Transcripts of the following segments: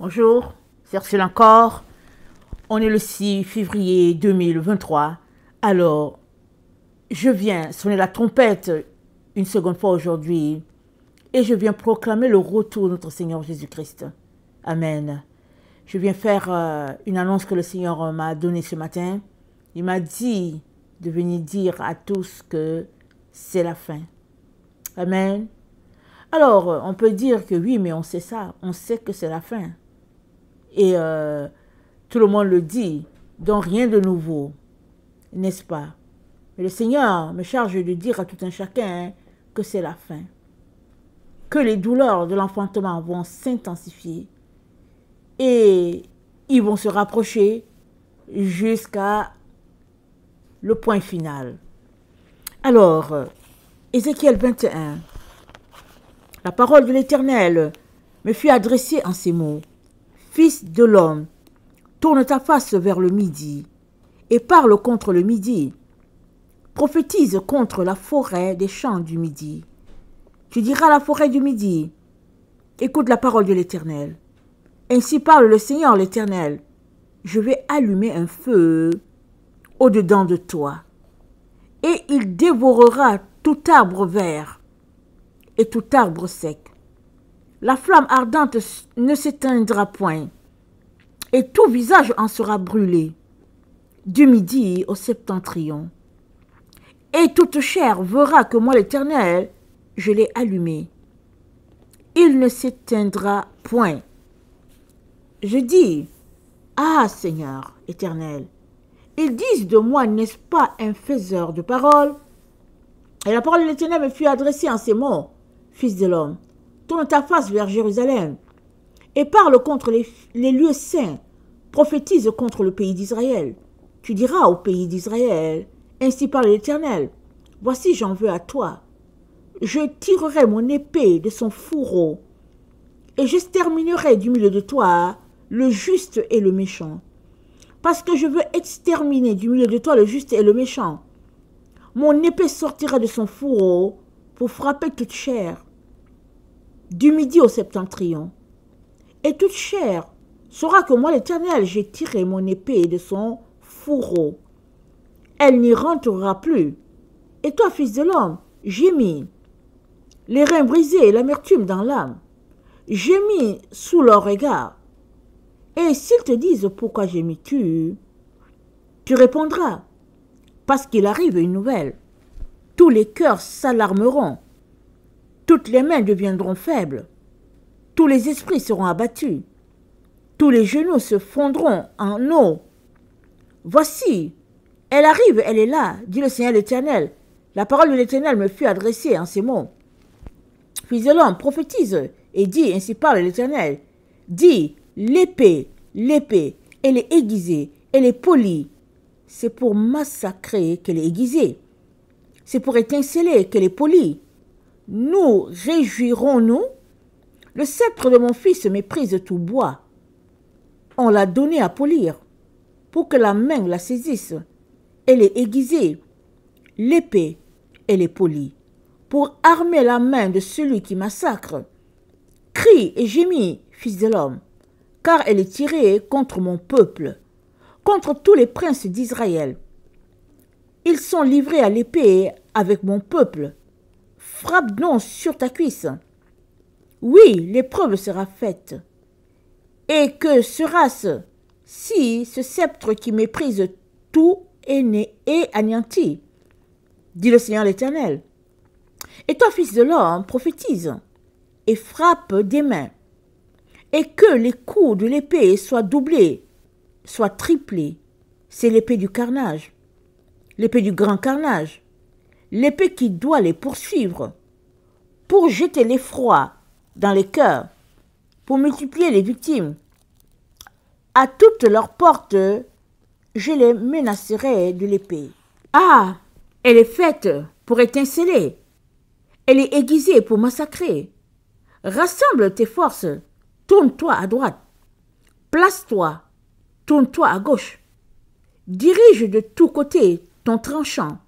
Bonjour, c'est Ursule encore. On est le 6 février 2023. Alors, je viens sonner la trompette une seconde fois aujourd'hui et je viens proclamer le retour de notre Seigneur Jésus-Christ. Amen. Je viens faire une annonce que le Seigneur m'a donnée ce matin. Il m'a dit de venir dire à tous que c'est la fin. Amen. Alors, on peut dire que oui, mais on sait ça. On sait que c'est la fin. Et tout le monde le dit, donc rien de nouveau, n'est-ce pas? Mais le Seigneur me charge de dire à tout un chacun que c'est la fin. Que les douleurs de l'enfantement vont s'intensifier et ils vont se rapprocher jusqu'à le point final. Alors, Ézéchiel 21, la parole de l'Éternel me fut adressée en ces mots. Fils de l'homme, tourne ta face vers le midi et parle contre le midi. Prophétise contre la forêt des champs du midi. Tu diras à la forêt du midi, écoute la parole de l'Éternel. Ainsi parle le Seigneur l'Éternel. Je vais allumer un feu au-dedans de toi, et il dévorera tout arbre vert et tout arbre sec. La flamme ardente ne s'éteindra point, et tout visage en sera brûlé, du midi au septentrion. Et toute chair verra que moi l'Éternel, je l'ai allumé. Il ne s'éteindra point. Je dis, ah Seigneur éternel, ils disent de moi, n'est-ce pas un faiseur de paroles? Et la parole de l'Éternel me fut adressée en ces mots, Fils de l'homme, tourne ta face vers Jérusalem et parle contre les lieux saints, prophétise contre le pays d'Israël. Tu diras au pays d'Israël, ainsi parle l'Éternel, voici j'en veux à toi. Je tirerai mon épée de son fourreau et j'exterminerai du milieu de toi le juste et le méchant. Parce que je veux exterminer du milieu de toi le juste et le méchant. Mon épée sortira de son fourreau pour frapper toute chair, du midi au septentrion. Et toute chair saura que moi l'Éternel, j'ai tiré mon épée de son fourreau. Elle n'y rentrera plus. Et toi, fils de l'homme, gémis, les reins brisés et l'amertume dans l'âme. Gémis sous leur regard. Et s'ils te disent pourquoi gémis-tu, tu répondras, parce qu'il arrive une nouvelle. Tous les cœurs s'alarmeront, toutes les mains deviendront faibles, tous les esprits seront abattus, tous les genoux se fondront en eau. Voici, elle arrive, elle est là, dit le Seigneur l'Éternel. La parole de l'Éternel me fut adressée en ces mots. Fils de l'homme, prophétise et dis, ainsi parle l'Éternel. Dis, l'épée, elle est aiguisée, elle est polie. C'est pour massacrer qu'elle est aiguisée. C'est pour étinceler qu'elle est polie. Nous réjouirons-nous? Le sceptre de mon fils méprise tout bois. On l'a donné à polir, pour que la main la saisisse. Elle est aiguisée. L'épée, elle est polie, pour armer la main de celui qui massacre. Crie et gémis, fils de l'homme, car elle est tirée contre mon peuple, contre tous les princes d'Israël. Ils sont livrés à l'épée avec mon peuple. Frappe donc sur ta cuisse. Oui, l'épreuve sera faite. Et que sera-ce si ce sceptre qui méprise tout est anéanti, dit le Seigneur l'Éternel. Et toi, fils de l'homme, prophétise et frappe des mains, et que les coups de l'épée soient doublés, soient triplés. C'est l'épée du carnage, l'épée du grand carnage, l'épée qui doit les poursuivre, pour jeter l'effroi dans les cœurs, pour multiplier les victimes. À toutes leurs portes, je les menacerai de l'épée. Ah, elle est faite pour étinceler, elle est aiguisée pour massacrer. Rassemble tes forces, tourne-toi à droite, place-toi, tourne-toi à gauche. Dirige de tous côtés ton tranchant.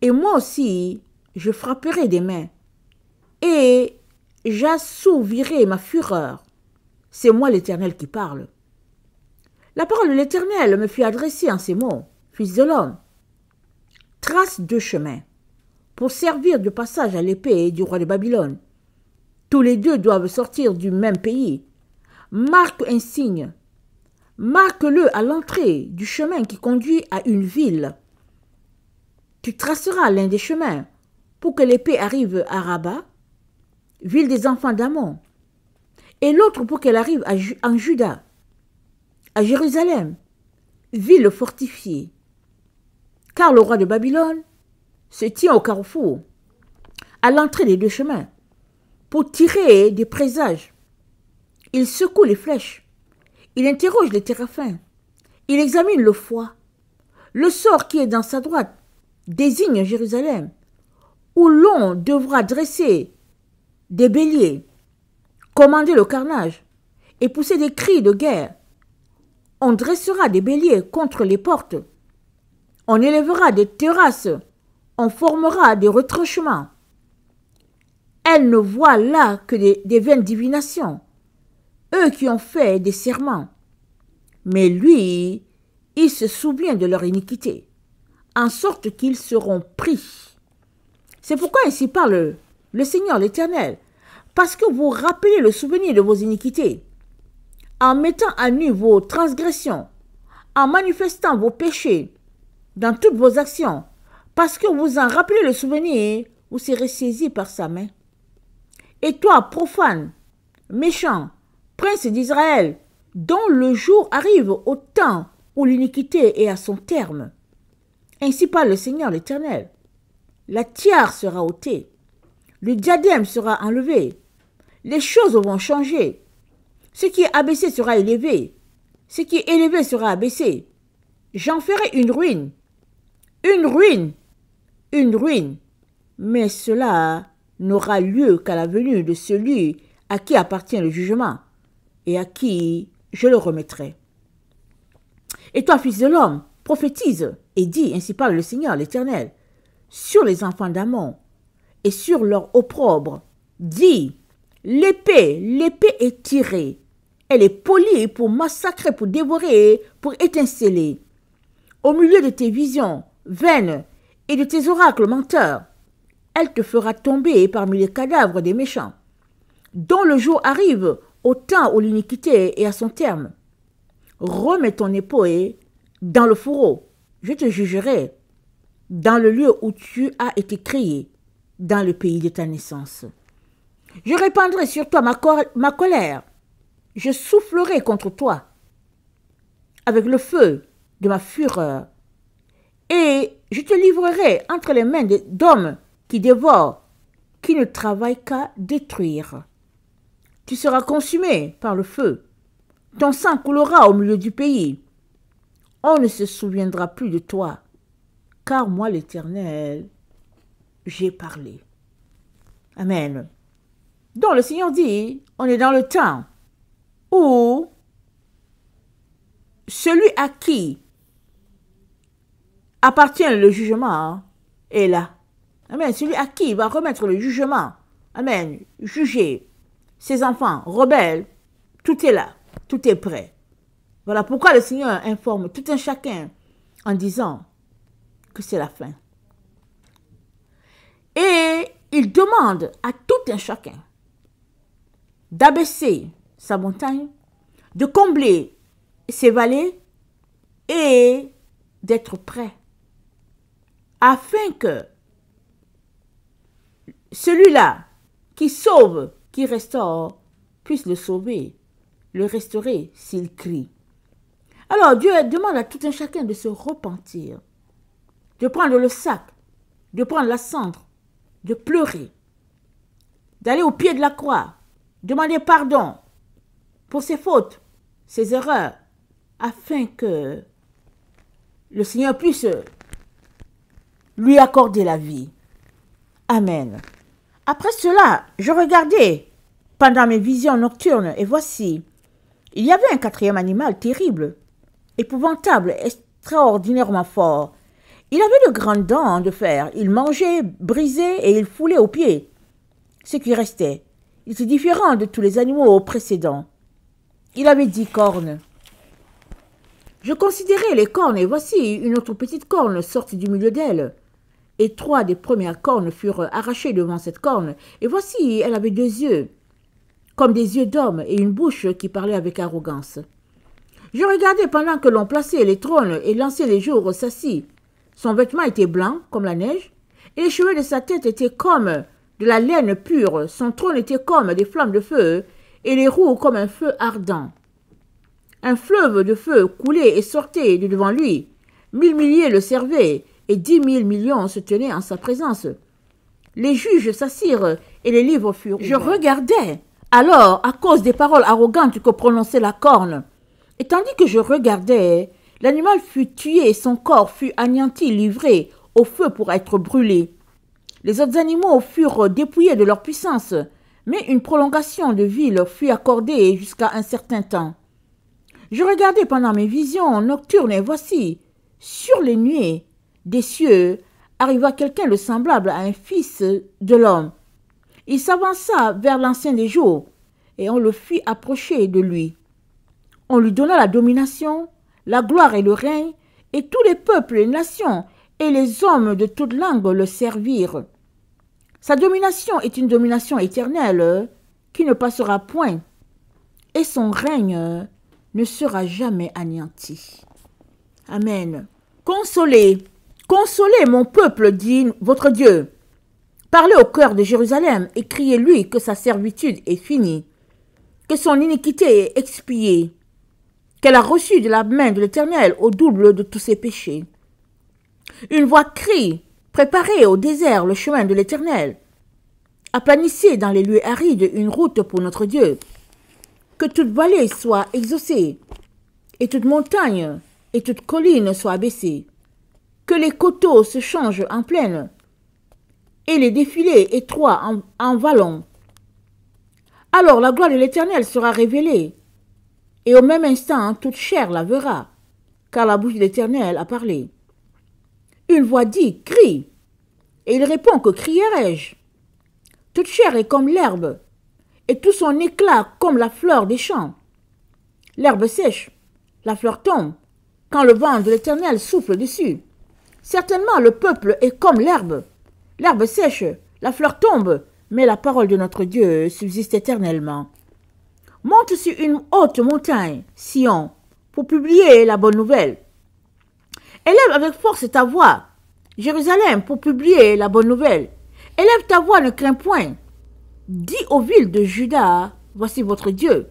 Et moi aussi, je frapperai des mains, et j'assouvirai ma fureur. c'est moi l'Éternel qui parle. La parole de l'Éternel me fut adressée en ces mots. Fils de l'homme, trace deux chemins pour servir de passage à l'épée du roi de Babylone. Tous les deux doivent sortir du même pays. Marque un signe. Marque-le à l'entrée du chemin qui conduit à une ville. Tu traceras l'un des chemins pour que l'épée arrive à Rabat, ville des enfants d'Ammon, et l'autre pour qu'elle arrive en Juda, à Jérusalem, ville fortifiée. Car le roi de Babylone se tient au carrefour, à l'entrée des deux chemins, pour tirer des présages. Il secoue les flèches, il interroge les téraphins, il examine le foie. Le sort qui est dans sa droite désigne Jérusalem, où l'on devra dresser des béliers, commander le carnage et pousser des cris de guerre. On dressera des béliers contre les portes. On élèvera des terrasses. On formera des retranchements. Elle ne voit là que des vaines divinations, eux qui ont fait des serments. Mais lui, il se souvient de leur iniquité, en sorte qu'ils seront pris. C'est pourquoi ainsi parle le Seigneur l'Éternel, parce que vous rappelez le souvenir de vos iniquités, en mettant à nu vos transgressions, en manifestant vos péchés dans toutes vos actions, parce que vous en rappelez le souvenir, vous serez saisis par sa main. Et toi, profane, méchant, prince d'Israël, dont le jour arrive au temps où l'iniquité est à son terme. Ainsi parle le Seigneur l'Éternel. La tiare sera ôtée, le diadème sera enlevé, les choses vont changer. Ce qui est abaissé sera élevé, ce qui est élevé sera abaissé. J'en ferai une ruine, une ruine, une ruine. Mais cela n'aura lieu qu'à la venue de celui à qui appartient le jugement et à qui je le remettrai. Et toi, fils de l'homme, prophétise et dis, ainsi parle le Seigneur l'Éternel, sur les enfants d'Ammon et sur leur opprobre. Dis, l'épée est tirée, elle est polie pour massacrer, pour dévorer, pour étinceler. Au milieu de tes visions vaines et de tes oracles menteurs, elle te fera tomber parmi les cadavres des méchants, dont le jour arrive au temps où l'iniquité est à son terme. Remets ton épée dans le fourreau, je te jugerai dans le lieu où tu as été créé, dans le pays de ta naissance. Je répandrai sur toi ma colère, je soufflerai contre toi avec le feu de ma fureur, et je te livrerai entre les mains d'hommes qui dévorent, qui ne travaillent qu'à détruire. Tu seras consumé par le feu, ton sang coulera au milieu du pays. On ne se souviendra plus de toi, car moi l'Éternel, j'ai parlé. Amen. Donc le Seigneur dit, on est dans le temps où celui à qui appartient le jugement est là. Amen. Celui à qui il va remettre le jugement. Amen. Juger ses enfants rebelles, tout est là. Tout est prêt. Voilà pourquoi le Seigneur informe tout un chacun en disant que c'est la fin. Et il demande à tout un chacun d'abaisser sa montagne, de combler ses vallées et d'être prêt afin que celui-là qui sauve, qui restaure, puisse le sauver, le restaurer s'il crie. Alors Dieu demande à tout un chacun de se repentir, de prendre le sac, de prendre la cendre, de pleurer, d'aller au pied de la croix, demander pardon pour ses fautes, ses erreurs, afin que le Seigneur puisse lui accorder la vie. Amen. Après cela, je regardais pendant mes visions nocturnes, et voici, il y avait un quatrième animal terrible, épouvantable, extraordinairement fort. Il avait de grandes dents de fer, il mangeait, brisait et il foulait aux pieds ce qui restait. Il était différent de tous les animaux précédents. Il avait 10 cornes. Je considérais les cornes, et voici une autre petite corne sortie du milieu d'elle. Et 3 des premières cornes furent arrachées devant cette corne, et voici, elle avait 2 yeux, comme des yeux d'homme, et une bouche qui parlait avec arrogance. Je regardais pendant que l'on plaçait les trônes, et lançait les jours s'assit. Son vêtement était blanc, comme la neige, et les cheveux de sa tête étaient comme de la laine pure, son trône était comme des flammes de feu, et les roues comme un feu ardent. Un fleuve de feu coulait et sortait de devant lui. 1000 milliers le servaient, et 10 000 millions se tenaient en sa présence. Les juges s'assirent, et les livres furent ouverts. Je regardais, alors, à cause des paroles arrogantes que prononçait la corne. Et tandis que je regardais, l'animal fut tué et son corps fut anéanti, livré au feu pour être brûlé. Les autres animaux furent dépouillés de leur puissance, mais une prolongation de vie leur fut accordée jusqu'à un certain temps. Je regardais pendant mes visions nocturnes et voici, sur les nuées des cieux, arriva quelqu'un de semblable à un fils de l'homme. Il s'avança vers l'ancien des jours, et on le fit approcher de lui. On lui donna la domination, la gloire et le règne, et tous les peuples, les nations et les hommes de toute langue le servirent. Sa domination est une domination éternelle qui ne passera point, et son règne ne sera jamais anéanti. Amen. Consolez, consolez mon peuple, dit votre Dieu. Parlez au cœur de Jérusalem et criez-lui que sa servitude est finie, que son iniquité est expiée, qu'elle a reçu de la main de l'Éternel au double de tous ses péchés. Une voix crie, préparez au désert le chemin de l'Éternel. Aplanissez dans les lieux arides une route pour notre Dieu. Que toute vallée soit exaucée, et toute montagne et toute colline soit abaissée. Que les coteaux se changent en plaine, et les défilés étroits en vallons. Alors la gloire de l'Éternel sera révélée, et au même instant toute chair la verra, car la bouche de l'Éternel a parlé. Une voix dit, crie, et il répond, que crierai-je? Toute chair est comme l'herbe, et tout son éclat comme la fleur des champs. L'herbe sèche, la fleur tombe, quand le vent de l'Éternel souffle dessus. Certainement le peuple est comme l'herbe. L'herbe sèche, la fleur tombe, mais la parole de notre Dieu subsiste éternellement. Monte sur une haute montagne, Sion, pour publier la bonne nouvelle. Élève avec force ta voix, Jérusalem, pour publier la bonne nouvelle. Élève ta voix, ne crains point. Dis aux villes de Juda, voici votre Dieu.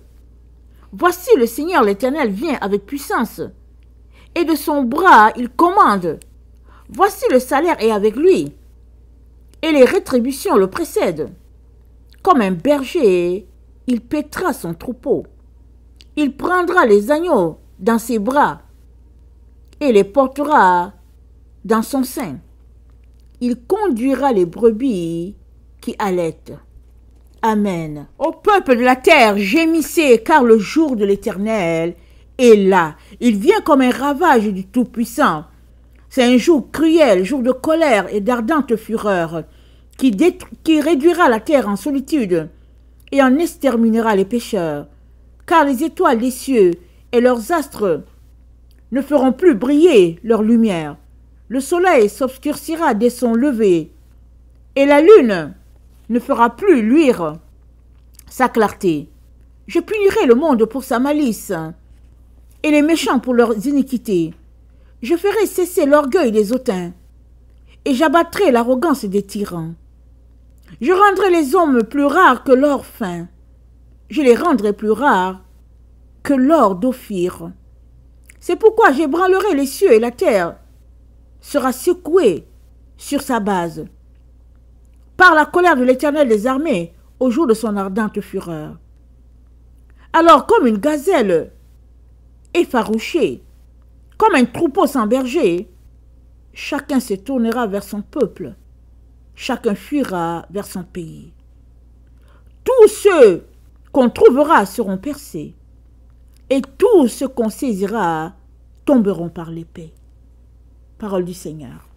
Voici le Seigneur l'Éternel vient avec puissance, et de son bras il commande. Voici le salaire est avec lui, et les rétributions le précèdent. Comme un berger, il paîtra son troupeau. Il prendra les agneaux dans ses bras, et les portera dans son sein. Il conduira les brebis qui allaitent. Amen. Ô peuple de la terre, gémissez, car le jour de l'Éternel est là. Il vient comme un ravage du Tout-Puissant. C'est un jour cruel, jour de colère et d'ardente fureur, qui réduira la terre en solitude et en exterminera les pécheurs. Car les étoiles des cieux et leurs astres ne feront plus briller leur lumière. Le soleil s'obscurcira dès son lever, et la lune ne fera plus luire sa clarté. Je punirai le monde pour sa malice, et les méchants pour leurs iniquités. Je ferai cesser l'orgueil des hautains, et j'abattrai l'arrogance des tyrans. Je rendrai les hommes plus rares que l'or fin. Je les rendrai plus rares que l'or d'Ophir. C'est pourquoi j'ébranlerai les cieux et la terre sera secouée sur sa base, par la colère de l'Éternel des armées, au jour de son ardente fureur. Alors, comme une gazelle effarouchée, comme un troupeau sans berger, chacun se tournera vers son peuple, chacun fuira vers son pays. Tous ceux qu'on trouvera seront percés, et tous ceux qu'on saisira tomberont par l'épée. Parole du Seigneur.